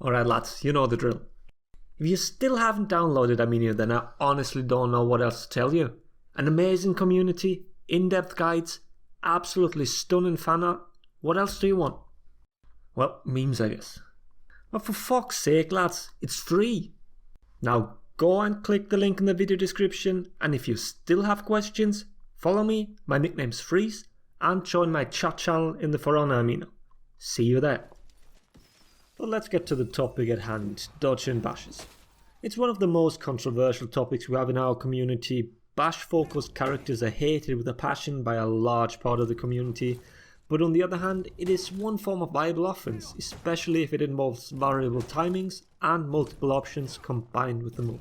Alright lads, you know the drill. If you still haven't downloaded Armenia, then I honestly don't know what else to tell you. An amazing community, in-depth guides, absolutely stunning fan art. What else do you want? Well, memes I guess. But for fuck's sake lads, it's free. Now go and click the link in the video description, and if you still have questions, follow me, my nickname's Freeze, and join my chat channel in the forum Armenia. See you there. But let's get to the topic at hand, dodging bashes. It's one of the most controversial topics we have in our community. Bash-focused characters are hated with a passion by a large part of the community, but on the other hand, it is one form of viable offense, especially if it involves variable timings and multiple options combined with the move.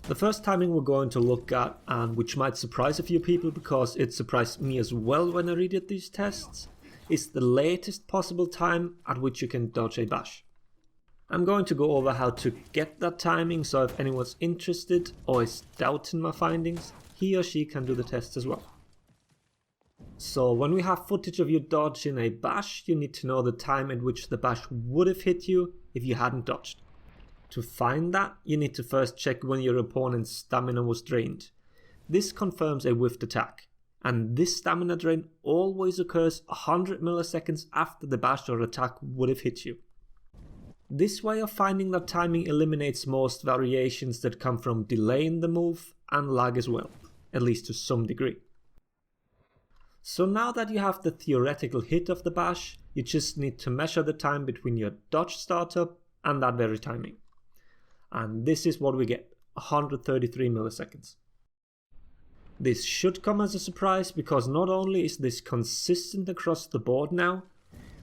The first timing we're going to look at, and which might surprise a few people because it surprised me as well when I redid these tests, is the latest possible time at which you can dodge a bash. I'm going to go over how to get that timing, so if anyone's interested or is doubting my findings, he or she can do the test as well. So when we have footage of you dodging a bash, you need to know the time at which the bash would have hit you if you hadn't dodged. To find that, you need to first check when your opponent's stamina was drained. This confirms a whiffed attack. And this stamina drain always occurs 100 milliseconds after the bash or attack would have hit you. This way of finding that timing eliminates most variations that come from delaying the move and lag as well, at least to some degree. So now that you have the theoretical hit of the bash, you just need to measure the time between your dodge startup and that very timing. And this is what we get, 133 milliseconds. This should come as a surprise because not only is this consistent across the board now,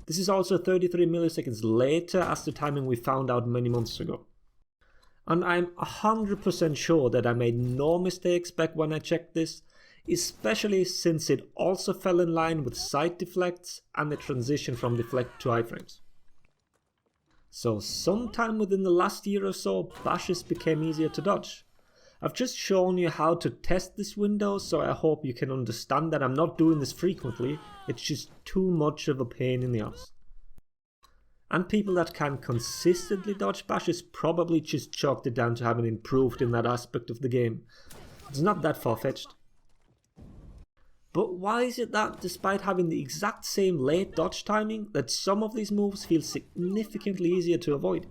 this is also 33 milliseconds later as the timing we found out many months ago. And I'm 100% sure that I made no mistakes back when I checked this, especially since it also fell in line with side deflects and the transition from deflect to iframes. So sometime within the last year or so, bashes became easier to dodge. I've just shown you how to test this window, so I hope you can understand that I'm not doing this frequently, it's just too much of a pain in the ass. And people that can consistently dodge bashes probably just chalked it down to having improved in that aspect of the game. It's not that far-fetched. But why is it that, despite having the exact same late dodge timing, that some of these moves feel significantly easier to avoid?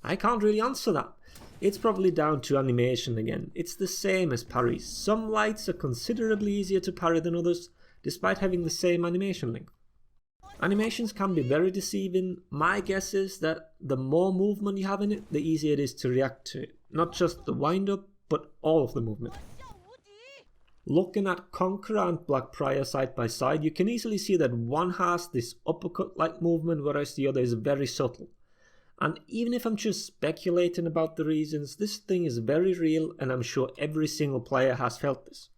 I can't really answer that. It's probably down to animation again. It's the same as parries. Some lights are considerably easier to parry than others, despite having the same animation length. Animations can be very deceiving. My guess is that the more movement you have in it, the easier it is to react to it. Not just the wind up, but all of the movement. Looking at Conqueror and Blackbriar side by side, you can easily see that one has this uppercut-like movement, whereas the other is very subtle. And even if I'm just speculating about the reasons, this thing is very real and I'm sure every single player has felt this.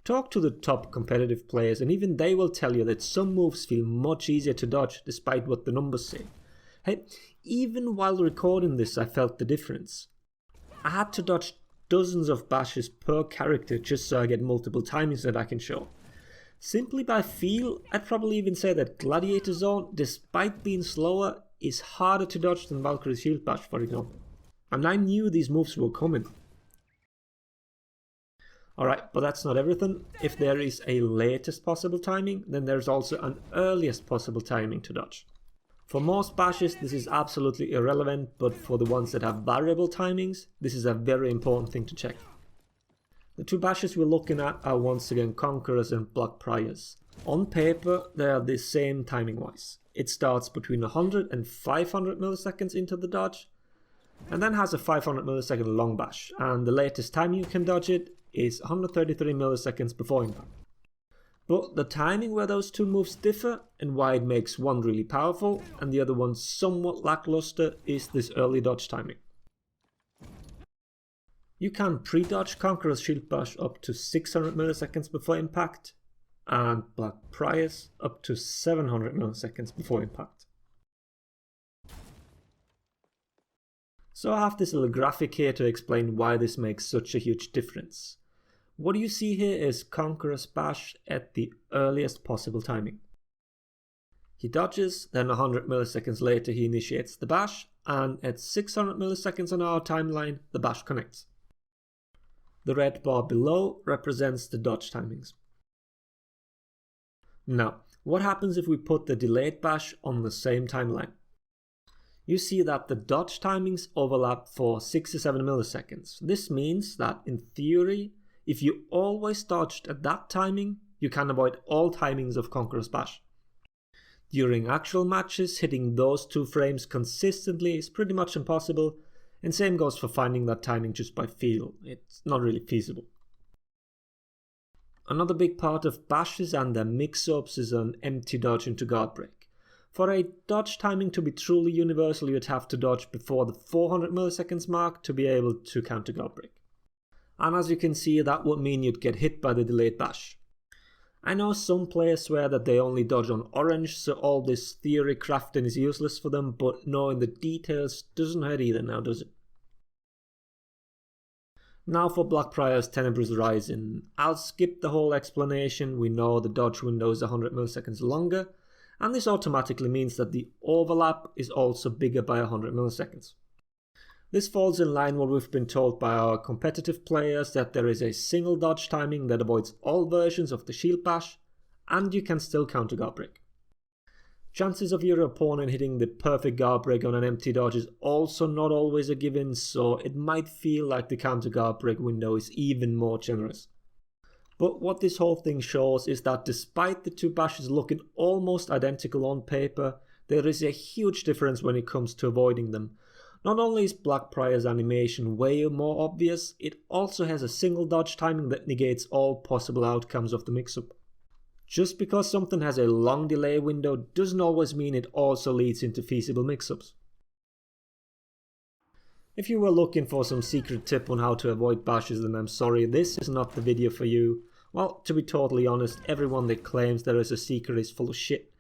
Talk to the top competitive players and even they will tell you that some moves feel much easier to dodge despite what the numbers say. Hey, even while recording this I felt the difference. I had to dodge dozens of bashes per character just so I get multiple timings that I can show. Simply by feel, I'd probably even say that Gladiator Zone, despite being slower, is harder to dodge than Valkyrie's Shield Bash, for example. And I knew these moves were coming. Alright, but that's not everything. If there is a latest possible timing, then there's also an earliest possible timing to dodge. For most bashes, this is absolutely irrelevant, but for the ones that have variable timings, this is a very important thing to check. The two bashes we're looking at are once again Conquerors and Blackbriars. On paper, they are the same timing wise. It starts between 100 and 500 milliseconds into the dodge, and then has a 500 millisecond long bash, and the latest time you can dodge it is 133 milliseconds before impact. But the timing where those two moves differ, and why it makes one really powerful and the other one somewhat lackluster, is this early dodge timing. You can pre-dodge Conqueror's Shield Bash up to 600 milliseconds before impact, and Blackbriar's up to 700 milliseconds before impact. So I have this little graphic here to explain why this makes such a huge difference. What you see here is Conqueror's Bash at the earliest possible timing. He dodges, then 100 milliseconds later he initiates the bash, and at 600 milliseconds on our timeline, the bash connects. The red bar below represents the dodge timings. Now, what happens if we put the delayed bash on the same timeline? You see that the dodge timings overlap for 67 milliseconds. This means that, in theory, if you always dodged at that timing, you can avoid all timings of Conqueror's bash. During actual matches, hitting those 2 frames consistently is pretty much impossible, and same goes for finding that timing just by feel. It's not really feasible. Another big part of bashes and their mix-ups is an empty dodge into guard break. For a dodge timing to be truly universal, you'd have to dodge before the 400 milliseconds mark to be able to counter guard break. And as you can see, that would mean you'd get hit by the delayed bash. I know some players swear that they only dodge on orange, so all this theory crafting is useless for them, but knowing the details doesn't hurt either now, does it? Now for Blackbriar's Tenebrous Rising. I'll skip the whole explanation. We know the dodge window is 100 milliseconds longer, and this automatically means that the overlap is also bigger by 100 milliseconds. This falls in line with what we've been told by our competitive players, that there is a single dodge timing that avoids all versions of the shield bash, and you can still counter guard break. Chances of your opponent hitting the perfect guard break on an empty dodge is also not always a given, so it might feel like the counter guard break window is even more generous. But what this whole thing shows is that despite the 2 bashes looking almost identical on paper, there is a huge difference when it comes to avoiding them. Not only is Blackbriar's animation way more obvious, it also has a single dodge timing that negates all possible outcomes of the mix-up. Just because something has a long delay window doesn't always mean it also leads into feasible mix-ups. If you were looking for some secret tip on how to avoid bashes, then I'm sorry, this is not the video for you. Well, to be totally honest, everyone that claims there is a secret is full of shit.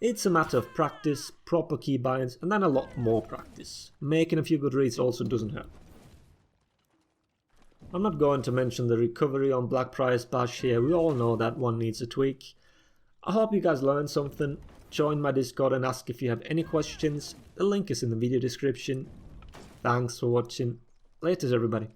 It's a matter of practice, proper keybinds, and then a lot more practice. Making a few good reads also doesn't hurt. I'm not going to mention the recovery on Blackbriar's bash here, we all know that one needs a tweak. I hope you guys learned something. Join my Discord and ask if you have any questions. The link is in the video description. Thanks for watching. Laters everybody.